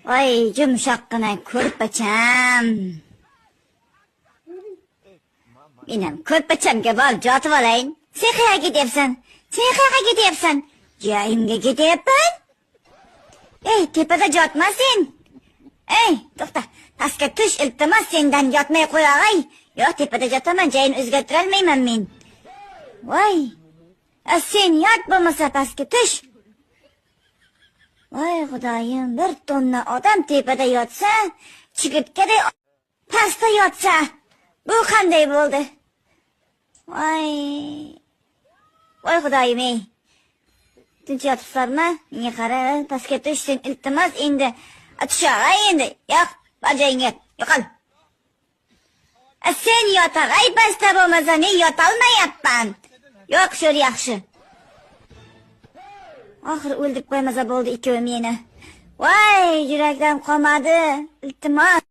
Voy, yumshoqqina ko'rpacham. Menam ko'rpachamga borib yotib olayin. Sen qayerga ketyapsan? Sen qayerga ketyapsan? Joyimga ketyapman. Ey, tepada yotma sen. Ey, to'xta. Pastga tush, iltimos, sendan yotmay qo'yay. Yo'q, tepada yotaman, joyini o'zgartira olmayman men. Voy. Sen yot bo'lmasa pastga tush. Voy xudoyim, bir tonna odam tepada yotsa, chigirtkaday pastda yotsa, bu qanday bo'ldi? Voy. Voy xudoyim ey. Tinch yotibsizlarmi? Menga qara, pastga tush, sen iltimos endi. Tushay endi. Yo'q, bor joyingga, yo'qol. Sen yotag'ay pastda bo'lmasa, men yotolmayapman. Yo'q, sho'r yaxshi. Oxir o'ldirib qo'ymasa bo'ldi ikkovi meni. Voy, yurakdan qolmadi. Iltimos.